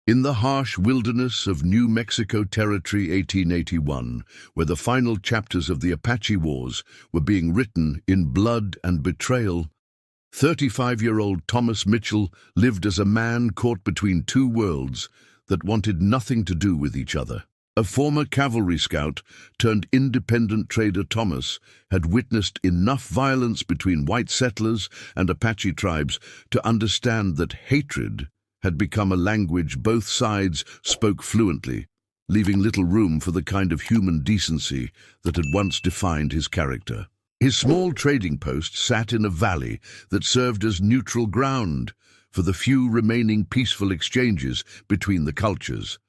In the harsh wilderness of New Mexico Territory 1881, where the final chapters of the Apache Wars were being written in blood and betrayal, 35-year-old Thomas Mitchell lived as a man caught between two worlds that wanted nothing to do with each other. A former cavalry scout turned independent trader Thomas had witnessed enough violence between white settlers and Apache tribes to understand that hatred had become a language both sides spoke fluently, leaving little room for the kind of human decency that had once defined his character. His small trading post sat in a valley that served as neutral ground for the few remaining peaceful exchanges between the cultures.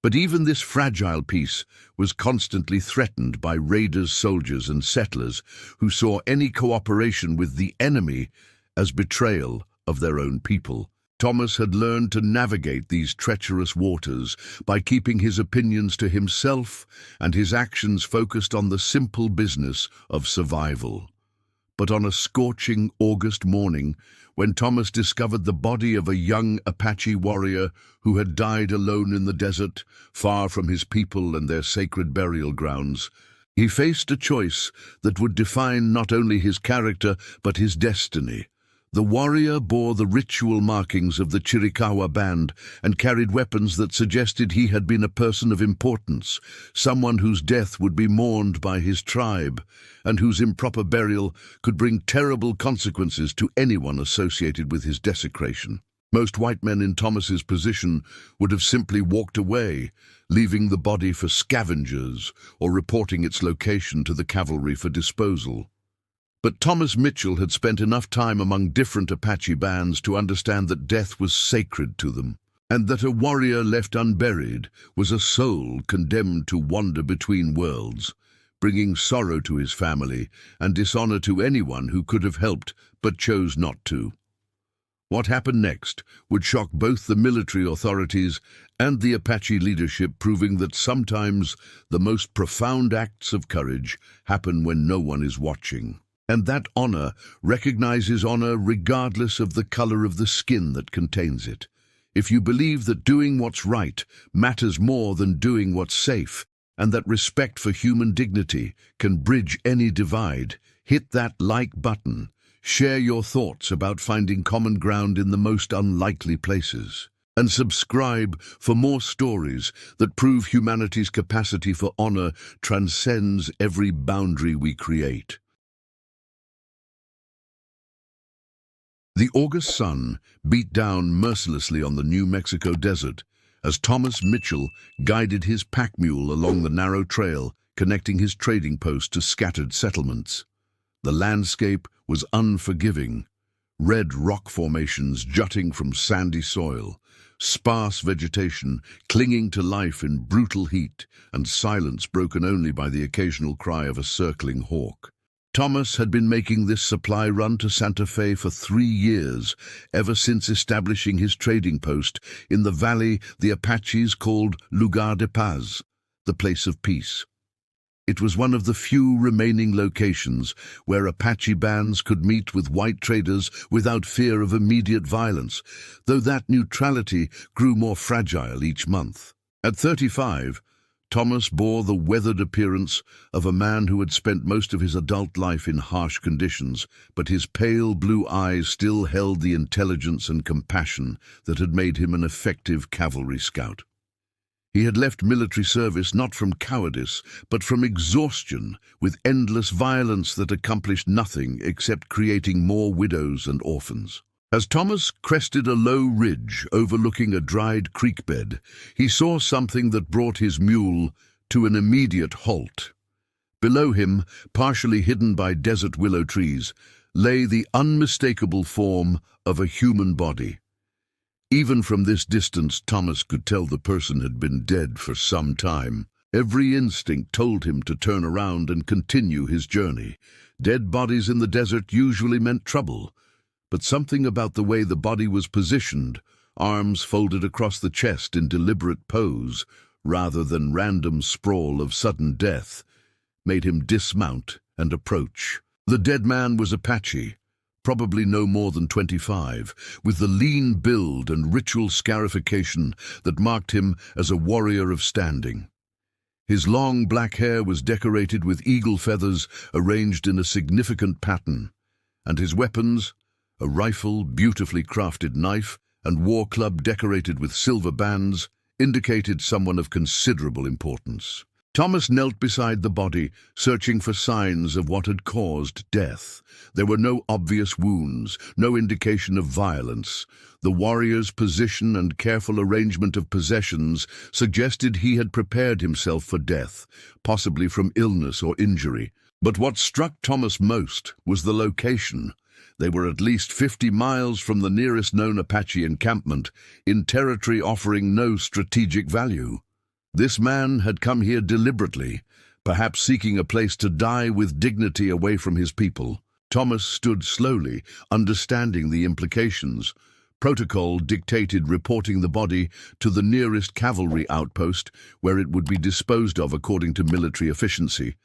But even this fragile peace was constantly threatened by raiders, soldiers, and settlers who saw any cooperation with the enemy as betrayal of their own people. Thomas had learned to navigate these treacherous waters by keeping his opinions to himself and his actions focused on the simple business of survival. But on a scorching August morning, when Thomas discovered the body of a young Apache warrior who had died alone in the desert, far from his people and their sacred burial grounds, he faced a choice that would define not only his character but his destiny. The warrior bore the ritual markings of the Chiricahua band and carried weapons that suggested he had been a person of importance, someone whose death would be mourned by his tribe, and whose improper burial could bring terrible consequences to anyone associated with his desecration. Most white men in Thomas's position would have simply walked away, leaving the body for scavengers or reporting its location to the cavalry for disposal. But Thomas Mitchell had spent enough time among different Apache bands to understand that death was sacred to them, and that a warrior left unburied was a soul condemned to wander between worlds, bringing sorrow to his family and dishonor to anyone who could have helped but chose not to. What happened next would shock both the military authorities and the Apache leadership, proving that sometimes the most profound acts of courage happen when no one is watching. And that honor recognizes honor regardless of the color of the skin that contains it. If you believe that doing what's right matters more than doing what's safe, and that respect for human dignity can bridge any divide, hit that like button. Share your thoughts about finding common ground in the most unlikely places. And subscribe for more stories that prove humanity's capacity for honor transcends every boundary we create. The August sun beat down mercilessly on the New Mexico desert as Thomas Mitchell guided his pack mule along the narrow trail connecting his trading post to scattered settlements. The landscape was unforgiving, red rock formations jutting from sandy soil, sparse vegetation clinging to life in brutal heat, and silence broken only by the occasional cry of a circling hawk. Thomas had been making this supply run to Santa Fe for 3 years, ever since establishing his trading post in the valley the Apaches called Lugar de Paz, the place of peace. It was one of the few remaining locations where Apache bands could meet with white traders without fear of immediate violence, though that neutrality grew more fragile each month. At 35, Thomas bore the weathered appearance of a man who had spent most of his adult life in harsh conditions, but his pale blue eyes still held the intelligence and compassion that had made him an effective cavalry scout. He had left military service not from cowardice, but from exhaustion, with endless violence that accomplished nothing except creating more widows and orphans. As Thomas crested a low ridge overlooking a dried creek bed, he saw something that brought his mule to an immediate halt. Below him, partially hidden by desert willow trees, lay the unmistakable form of a human body. Even from this distance, Thomas could tell the person had been dead for some time. Every instinct told him to turn around and continue his journey. Dead bodies in the desert usually meant trouble, but something about the way the body was positioned, arms folded across the chest in deliberate pose, rather than random sprawl of sudden death, made him dismount and approach. The dead man was Apache, probably no more than 25, with the lean build and ritual scarification that marked him as a warrior of standing. His long black hair was decorated with eagle feathers arranged in a significant pattern, and his weapons, a rifle, beautifully crafted knife, and war club decorated with silver bands, indicated someone of considerable importance. Thomas knelt beside the body, searching for signs of what had caused death. There were no obvious wounds, no indication of violence. The warrior's position and careful arrangement of possessions suggested he had prepared himself for death, possibly from illness or injury. But what struck Thomas most was the location. They were at least 50 miles from the nearest known Apache encampment, in territory offering no strategic value. This man had come here deliberately, perhaps seeking a place to die with dignity away from his people. Thomas stood slowly, understanding the implications. Protocol dictated reporting the body to the nearest cavalry outpost, where it would be disposed of according to military efficiency.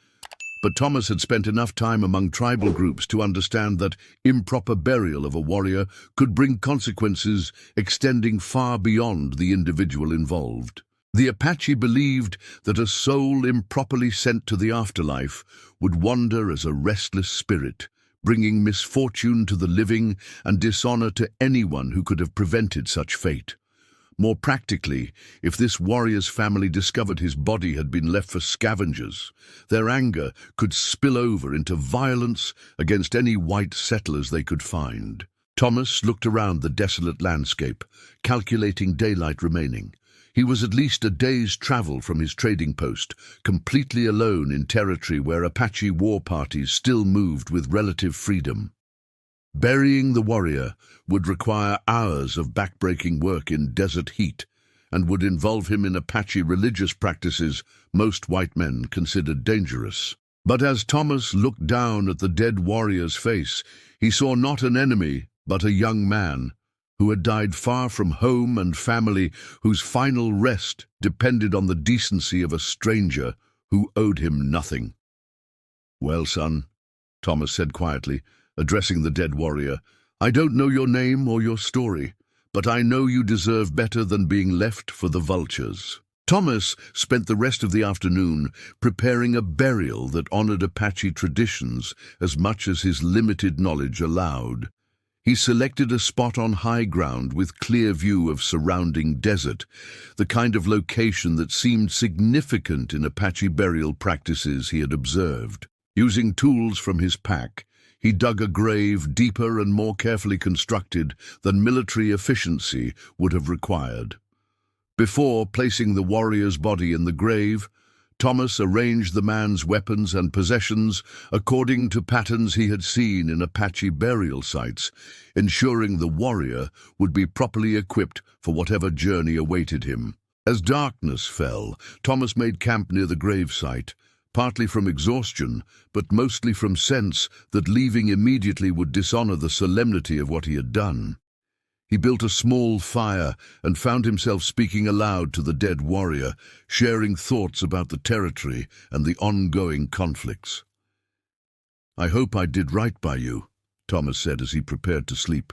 But Thomas had spent enough time among tribal groups to understand that improper burial of a warrior could bring consequences extending far beyond the individual involved. The Apache believed that a soul improperly sent to the afterlife would wander as a restless spirit, bringing misfortune to the living and dishonor to anyone who could have prevented such fate. More practically, if this warrior's family discovered his body had been left for scavengers, their anger could spill over into violence against any white settlers they could find. Thomas looked around the desolate landscape, calculating daylight remaining. He was at least a day's travel from his trading post, completely alone in territory where Apache war parties still moved with relative freedom. Burying the warrior would require hours of backbreaking work in desert heat, and would involve him in Apache religious practices most white men considered dangerous. But as Thomas looked down at the dead warrior's face, he saw not an enemy, but a young man, who had died far from home and family, whose final rest depended on the decency of a stranger who owed him nothing. "Well, son," Thomas said quietly, addressing the dead warrior, "I don't know your name or your story, but I know you deserve better than being left for the vultures." Thomas spent the rest of the afternoon preparing a burial that honored Apache traditions as much as his limited knowledge allowed. He selected a spot on high ground with clear view of surrounding desert, the kind of location that seemed significant in Apache burial practices he had observed. Using tools from his pack, he dug a grave deeper and more carefully constructed than military efficiency would have required. Before placing the warrior's body in the grave, Thomas arranged the man's weapons and possessions according to patterns he had seen in Apache burial sites, ensuring the warrior would be properly equipped for whatever journey awaited him. As darkness fell, Thomas made camp near the gravesite, partly from exhaustion, but mostly from sense that leaving immediately would dishonor the solemnity of what he had done. He built a small fire and found himself speaking aloud to the dead warrior, sharing thoughts about the territory and the ongoing conflicts. "I hope I did right by you," Thomas said as he prepared to sleep.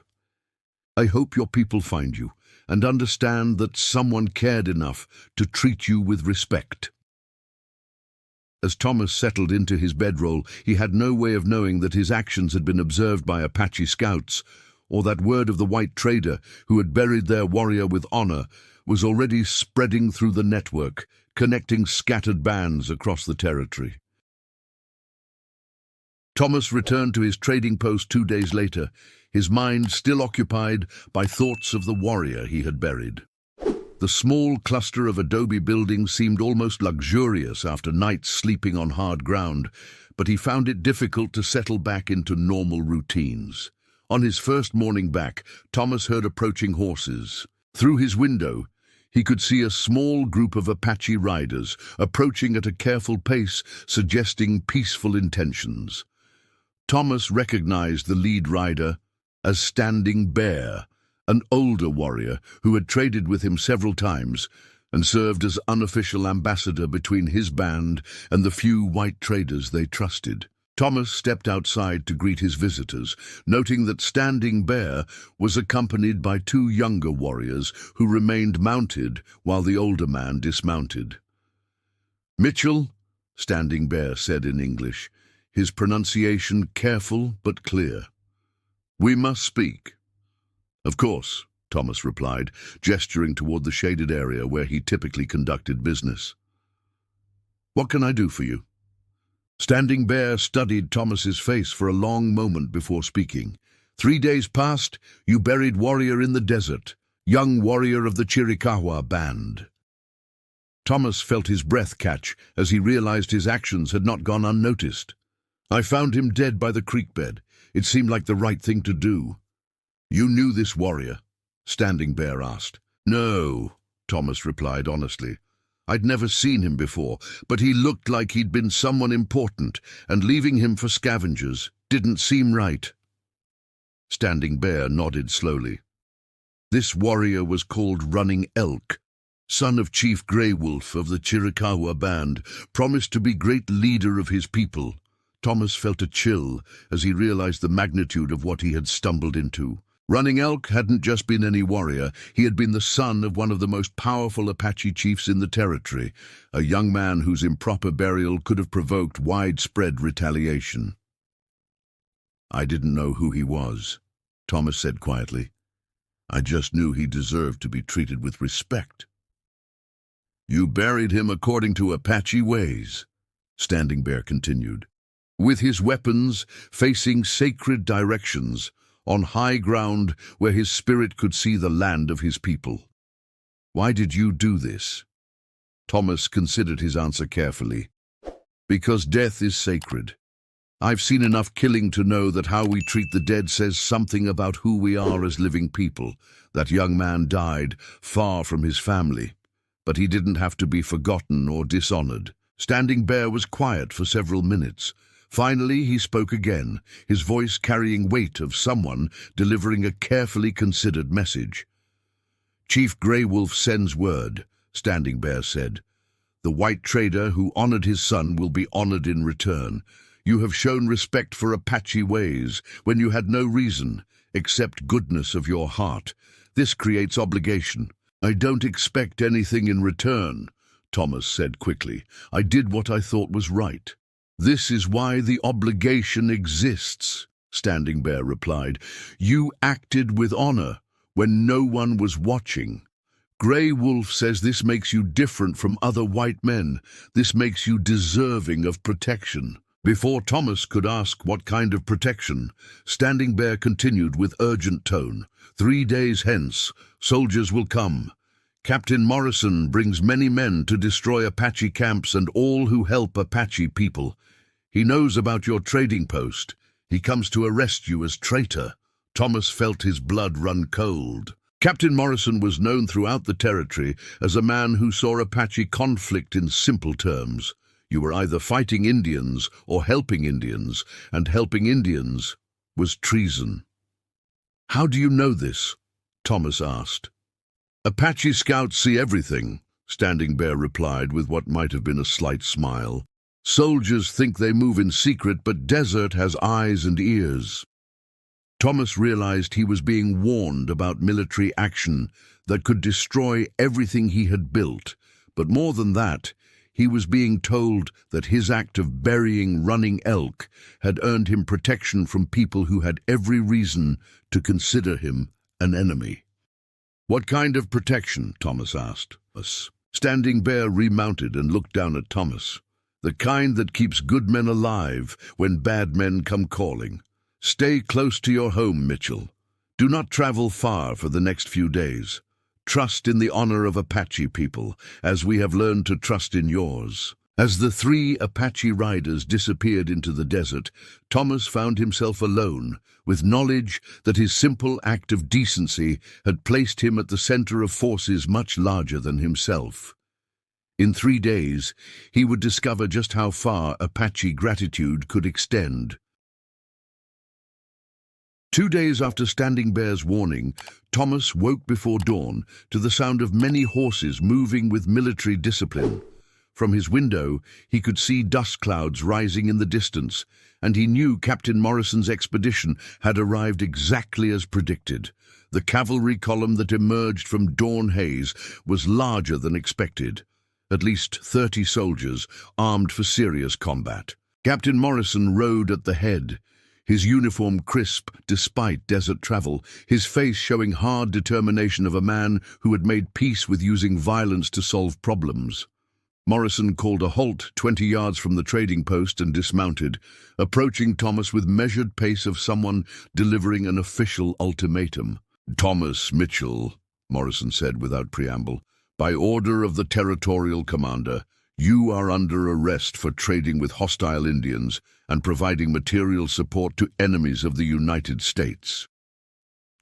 "I hope your people find you and understand that someone cared enough to treat you with respect." As Thomas settled into his bedroll, he had no way of knowing that his actions had been observed by Apache scouts, or that word of the white trader who had buried their warrior with honor was already spreading through the network, connecting scattered bands across the territory. Thomas returned to his trading post 2 days later, his mind still occupied by thoughts of the warrior he had buried. The small cluster of adobe buildings seemed almost luxurious after nights sleeping on hard ground, but he found it difficult to settle back into normal routines. On his first morning back, Thomas heard approaching horses. Through his window, he could see a small group of Apache riders approaching at a careful pace, suggesting peaceful intentions. Thomas recognized the lead rider as Standing Bear, an older warrior who had traded with him several times and served as unofficial ambassador between his band and the few white traders they trusted. Thomas stepped outside to greet his visitors, noting that Standing Bear was accompanied by two younger warriors who remained mounted while the older man dismounted. "Mitchell," Standing Bear said in English, his pronunciation careful but clear. "We must speak." "Of course," Thomas replied, gesturing toward the shaded area where he typically conducted business. "What can I do for you?" Standing Bear studied Thomas's face for a long moment before speaking. "3 days past, you buried warrior in the desert, young warrior of the Chiricahua band." Thomas felt his breath catch as he realized his actions had not gone unnoticed. "I found him dead by the creek bed. It seemed like the right thing to do." "You knew this warrior?" Standing Bear asked. "No," Thomas replied honestly. "I'd never seen him before, but he looked like he'd been someone important, and leaving him for scavengers didn't seem right." Standing Bear nodded slowly. "This warrior was called Running Elk, son of Chief Grey Wolf of the Chiricahua band, promised to be great leader of his people." Thomas felt a chill as he realized the magnitude of what he had stumbled into. Running Elk hadn't just been any warrior, he had been the son of one of the most powerful Apache chiefs in the territory, a young man whose improper burial could have provoked widespread retaliation. "I didn't know who he was," Thomas said quietly. "I just knew he deserved to be treated with respect." "You buried him according to Apache ways," Standing Bear continued, "with his weapons facing sacred directions, on high ground where his spirit could see the land of his people. Why did you do this?" Thomas considered his answer carefully. "Because death is sacred. I've seen enough killing to know that how we treat the dead says something about who we are as living people. That young man died far from his family, but he didn't have to be forgotten or dishonored." Standing Bear was quiet for several minutes. Finally, he spoke again, his voice carrying weight of someone delivering a carefully considered message. "Chief Grey Wolf sends word," Standing Bear said. "The white trader who honored his son will be honored in return. You have shown respect for Apache ways when you had no reason, except goodness of your heart. This creates obligation." "I don't expect anything in return," Thomas said quickly. "I did what I thought was right." "This is why the obligation exists," Standing Bear replied. "You acted with honor when no one was watching. Grey Wolf says this makes you different from other white men. This makes you deserving of protection." Before Thomas could ask what kind of protection, Standing Bear continued with urgent tone. "3 days hence, soldiers will come. Captain Morrison brings many men to destroy Apache camps and all who help Apache people. He knows about your trading post. He comes to arrest you as traitor." Thomas felt his blood run cold. Captain Morrison was known throughout the territory as a man who saw Apache conflict in simple terms. You were either fighting Indians or helping Indians, and helping Indians was treason. "How do you know this?" Thomas asked. "Apache scouts see everything," Standing Bear replied with what might have been a slight smile. "Soldiers think they move in secret, but desert has eyes and ears." Thomas realized he was being warned about military action that could destroy everything he had built, but more than that, he was being told that his act of burying Running Elk had earned him protection from people who had every reason to consider him an enemy. "What kind of protection?" Thomas asked. Standing Bear remounted and looked down at Thomas. "The kind that keeps good men alive when bad men come calling. Stay close to your home, Mitchell. Do not travel far for the next few days. Trust in the honor of Apache people, as we have learned to trust in yours." As the 3 Apache riders disappeared into the desert, Thomas found himself alone, with knowledge that his simple act of decency had placed him at the center of forces much larger than himself. In 3 days, he would discover just how far Apache gratitude could extend. 2 days after Standing Bear's warning, Thomas woke before dawn to the sound of many horses moving with military discipline. From his window, he could see dust clouds rising in the distance, and he knew Captain Morrison's expedition had arrived exactly as predicted. The cavalry column that emerged from dawn haze was larger than expected. At least 30 soldiers, armed for serious combat. Captain Morrison rode at the head, his uniform crisp despite desert travel, his face showing hard determination of a man who had made peace with using violence to solve problems. Morrison called a halt 20 yards from the trading post and dismounted, approaching Thomas with measured pace of someone delivering an official ultimatum. "Thomas Mitchell," Morrison said without preamble, "by order of the territorial commander, you are under arrest for trading with hostile Indians and providing material support to enemies of the United States."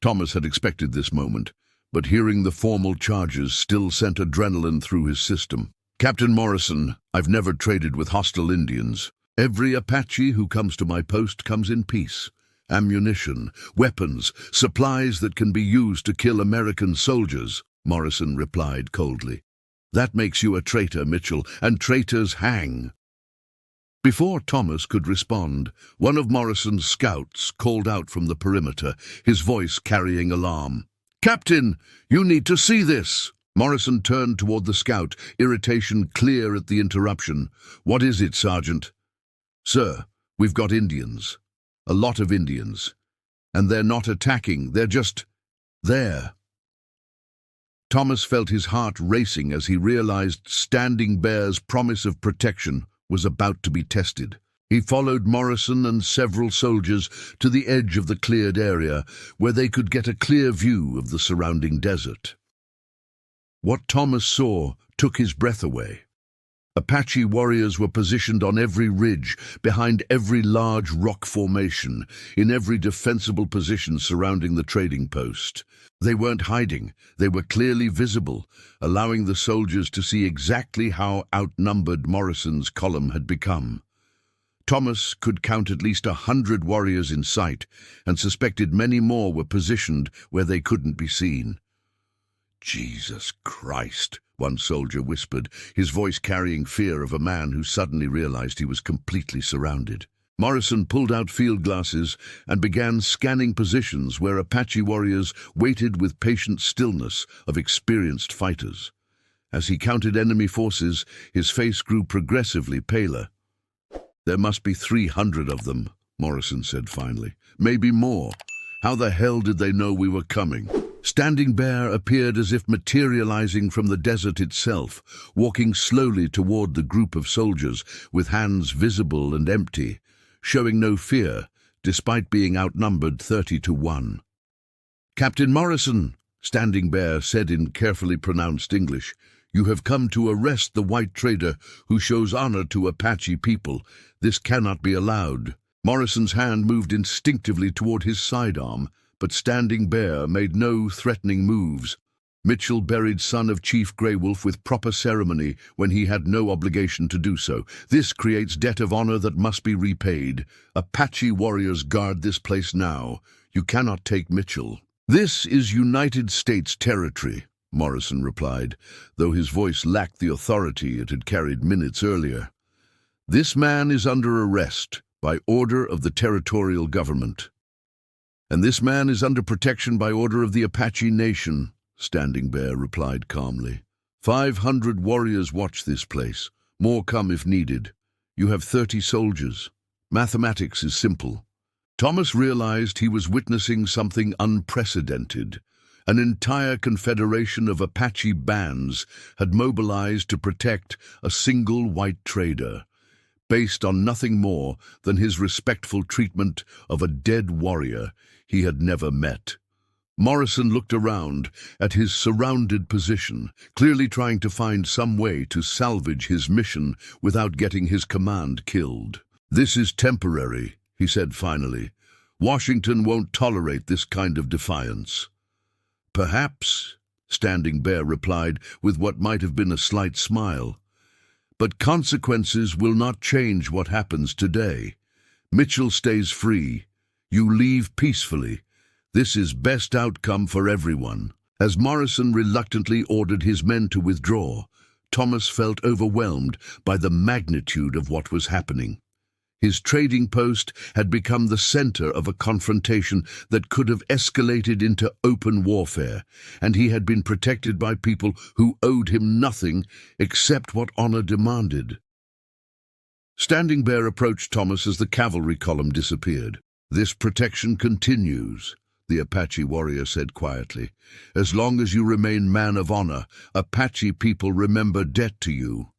Thomas had expected this moment, but hearing the formal charges still sent adrenaline through his system. "Captain Morrison, I've never traded with hostile Indians. Every Apache who comes to my post comes in peace. Ammunition, weapons, supplies that can be used to kill American soldiers," Morrison replied coldly. "That makes you a traitor, Mitchell, and traitors hang." Before Thomas could respond, one of Morrison's scouts called out from the perimeter, his voice carrying alarm. "Captain, you need to see this!" Morrison turned toward the scout, irritation clear at the interruption. "What is it, Sergeant?" "Sir, we've got Indians. A lot of Indians. And they're not attacking, they're just there." Thomas felt his heart racing as he realized Standing Bear's promise of protection was about to be tested. He followed Morrison and several soldiers to the edge of the cleared area, where they could get a clear view of the surrounding desert. What Thomas saw took his breath away. Apache warriors were positioned on every ridge, behind every large rock formation, in every defensible position surrounding the trading post. They weren't hiding, they were clearly visible, allowing the soldiers to see exactly how outnumbered Morrison's column had become. Thomas could count at least 100 warriors in sight, and suspected many more were positioned where they couldn't be seen. "Jesus Christ," one soldier whispered, his voice carrying fear of a man who suddenly realized he was completely surrounded. Morrison pulled out field glasses and began scanning positions where Apache warriors waited with patient stillness of experienced fighters. As he counted enemy forces, his face grew progressively paler. "There must be 300 of them," Morrison said finally. "Maybe more. How the hell did they know we were coming?" Standing Bear appeared as if materializing from the desert itself, walking slowly toward the group of soldiers, with hands visible and empty, showing no fear, despite being outnumbered 30-1. "Captain Morrison," Standing Bear said in carefully pronounced English, "you have come to arrest the white trader who shows honor to Apache people. This cannot be allowed." Morrison's hand moved instinctively toward his sidearm, but Standing Bear made no threatening moves. Mitchell buried son of Chief Grey Wolf with proper ceremony when he had no obligation to do so. This creates debt of honor that must be repaid. Apache warriors guard this place now. You cannot take Mitchell. "This is United States territory," Morrison replied, though his voice lacked the authority it had carried minutes earlier. "This man is under arrest by order of the territorial government. And this man is under protection by order of the Apache Nation," Standing Bear replied calmly. 500 warriors watch this place. More come if needed. You have 30 soldiers. Mathematics is simple." Thomas realized he was witnessing something unprecedented. An entire confederation of Apache bands had mobilized to protect a single white trader, based on nothing more than his respectful treatment of a dead warrior he had never met. Morrison looked around at his surrounded position, clearly trying to find some way to salvage his mission without getting his command killed. "This is temporary," he said finally. "Washington won't tolerate this kind of defiance." "Perhaps," Standing Bear replied with what might have been a slight smile. "But consequences will not change what happens today. Mitchell stays free. You leave peacefully. This is best outcome for everyone." As Morrison reluctantly ordered his men to withdraw, Thomas felt overwhelmed by the magnitude of what was happening. His trading post had become the center of a confrontation that could have escalated into open warfare, and he had been protected by people who owed him nothing except what honor demanded. Standing Bear approached Thomas as the cavalry column disappeared. "This protection continues," the Apache warrior said quietly. "As long as you remain man of honor, Apache people remember debt to you."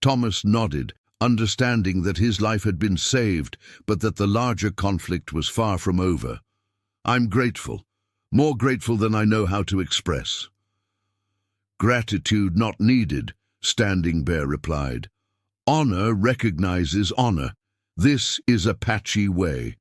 Thomas nodded, understanding that his life had been saved, but that the larger conflict was far from over. "I'm grateful, more grateful than I know how to express." "Gratitude not needed," Standing Bear replied. "Honor recognizes honor. This is Apache way."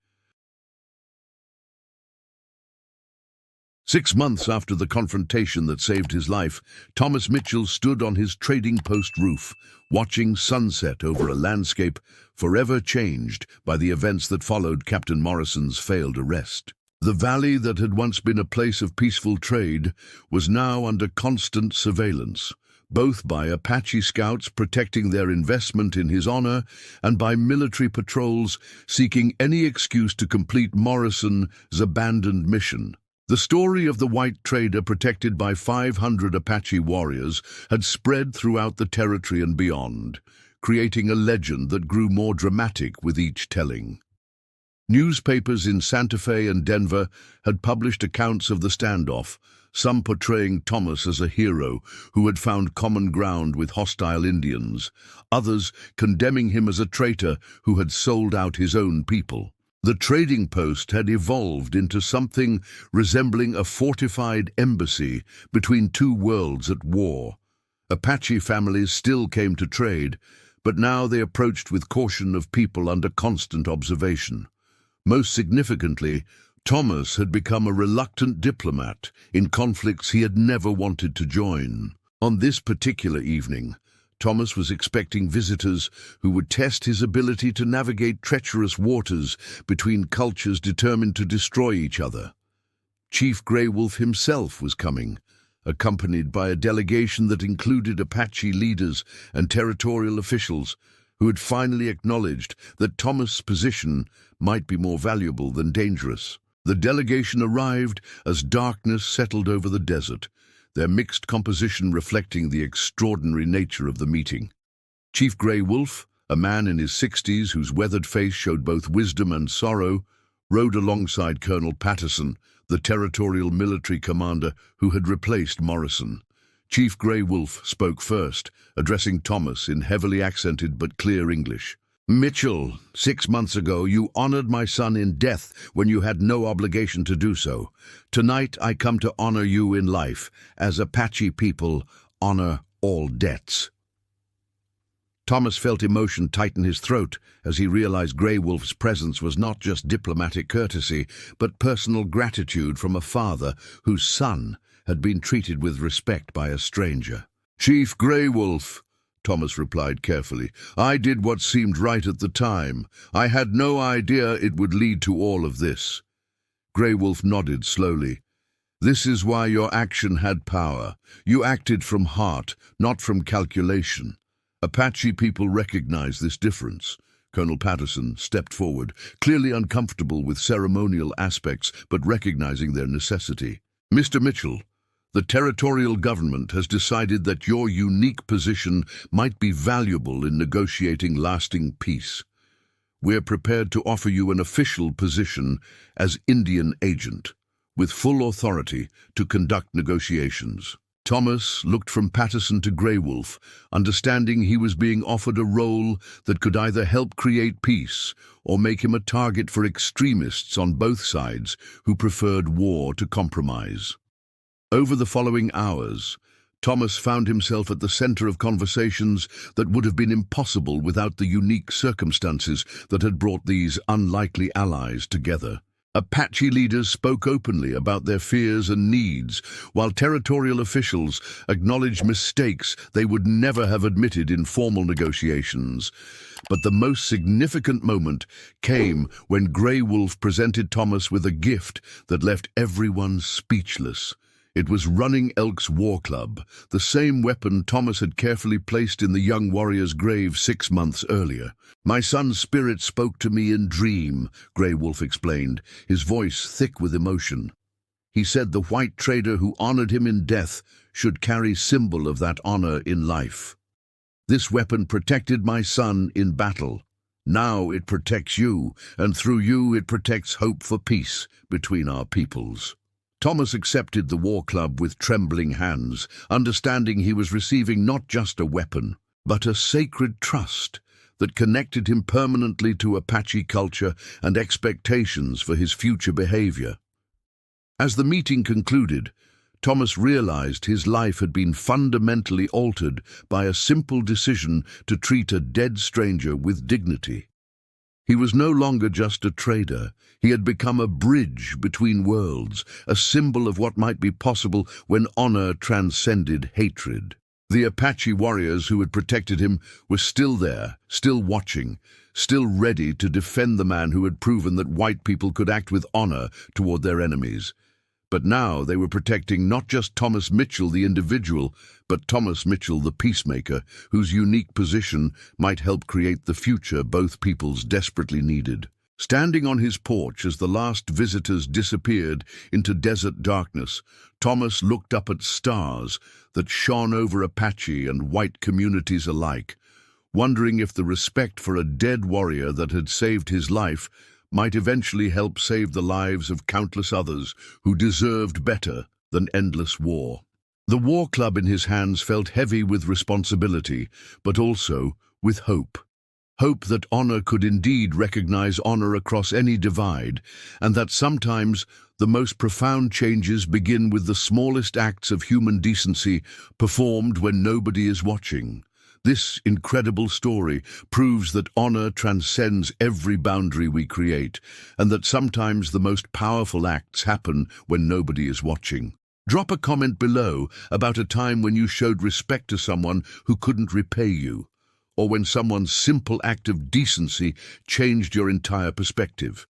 6 months after the confrontation that saved his life, Thomas Mitchell stood on his trading post roof, watching sunset over a landscape forever changed by the events that followed Captain Morrison's failed arrest. The valley that had once been a place of peaceful trade was now under constant surveillance, both by Apache scouts protecting their investment in his honor and by military patrols seeking any excuse to complete Morrison's abandoned mission. The story of the white trader protected by 500 Apache warriors had spread throughout the territory and beyond, creating a legend that grew more dramatic with each telling. Newspapers in Santa Fe and Denver had published accounts of the standoff, some portraying Thomas as a hero who had found common ground with hostile Indians, others condemning him as a traitor who had sold out his own people. The trading post had evolved into something resembling a fortified embassy between two worlds at war. Apache families still came to trade, but now they approached with caution of people under constant observation. Most significantly, Thomas had become a reluctant diplomat in conflicts he had never wanted to join. On this particular evening, Thomas was expecting visitors who would test his ability to navigate treacherous waters between cultures determined to destroy each other. Chief Grey Wolf himself was coming, accompanied by a delegation that included Apache leaders and territorial officials who had finally acknowledged that Thomas' position might be more valuable than dangerous. The delegation arrived as darkness settled over the desert, their mixed composition reflecting the extraordinary nature of the meeting. Chief Grey Wolf, a man in his 60s whose weathered face showed both wisdom and sorrow, rode alongside Colonel Patterson, the territorial military commander who had replaced Morrison. Chief Grey Wolf spoke first, addressing Thomas in heavily accented but clear English. "Mitchell, 6 months ago you honored my son in death when you had no obligation to do so. Tonight I come to honor you in life, as Apache people honor all debts." Thomas felt emotion tighten his throat as he realized Grey Wolf's presence was not just diplomatic courtesy, but personal gratitude from a father whose son had been treated with respect by a stranger. "Chief Grey Wolf," Thomas replied carefully, "I did what seemed right at the time. I had no idea it would lead to all of this." Grey Wolf nodded slowly. "This is why your action had power. You acted from heart, not from calculation. Apache people recognize this difference." Colonel Patterson stepped forward, clearly uncomfortable with ceremonial aspects, but recognizing their necessity. "Mr. Mitchell, the territorial government has decided that your unique position might be valuable in negotiating lasting peace. We're prepared to offer you an official position as Indian agent, with full authority to conduct negotiations." Thomas looked from Patterson to Grey Wolf, understanding he was being offered a role that could either help create peace or make him a target for extremists on both sides who preferred war to compromise. Over the following hours, Thomas found himself at the center of conversations that would have been impossible without the unique circumstances that had brought these unlikely allies together. Apache leaders spoke openly about their fears and needs, while territorial officials acknowledged mistakes they would never have admitted in formal negotiations. But the most significant moment came when Grey Wolf presented Thomas with a gift that left everyone speechless. It was Running Elk's war club, the same weapon Thomas had carefully placed in the young warrior's grave 6 months earlier. "My son's spirit spoke to me in dream," Grey Wolf explained, his voice thick with emotion. "He said the white trader who honored him in death should carry symbol of that honor in life. This weapon protected my son in battle. Now it protects you, and through you it protects hope for peace between our peoples." Thomas accepted the war club with trembling hands, understanding he was receiving not just a weapon, but a sacred trust that connected him permanently to Apache culture and expectations for his future behavior. As the meeting concluded, Thomas realized his life had been fundamentally altered by a simple decision to treat a dead stranger with dignity. He was no longer just a trader. He had become a bridge between worlds, a symbol of what might be possible when honor transcended hatred. The Apache warriors who had protected him were still there, still watching, still ready to defend the man who had proven that white people could act with honor toward their enemies. But now they were protecting not just Thomas Mitchell the individual, but Thomas Mitchell the peacemaker, whose unique position might help create the future both peoples desperately needed. Standing on his porch as the last visitors disappeared into desert darkness, Thomas looked up at stars that shone over Apache and white communities alike, wondering if the respect for a dead warrior that had saved his life might eventually help save the lives of countless others who deserved better than endless war. The war club in his hands felt heavy with responsibility, but also with hope. Hope that honor could indeed recognize honor across any divide, and that sometimes the most profound changes begin with the smallest acts of human decency performed when nobody is watching. This incredible story proves that honor transcends every boundary we create, and that sometimes the most powerful acts happen when nobody is watching. Drop a comment below about a time when you showed respect to someone who couldn't repay you, or when someone's simple act of decency changed your entire perspective.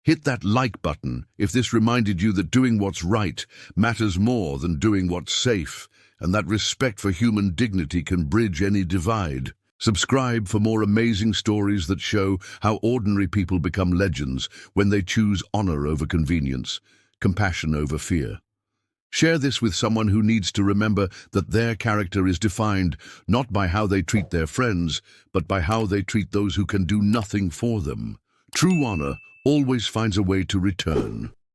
Hit that like button if this reminded you that doing what's right matters more than doing what's safe, and that respect for human dignity can bridge any divide. Subscribe for more amazing stories that show how ordinary people become legends when they choose honor over convenience, compassion over fear. Share this with someone who needs to remember that their character is defined not by how they treat their friends, but by how they treat those who can do nothing for them. True honor always finds a way to return.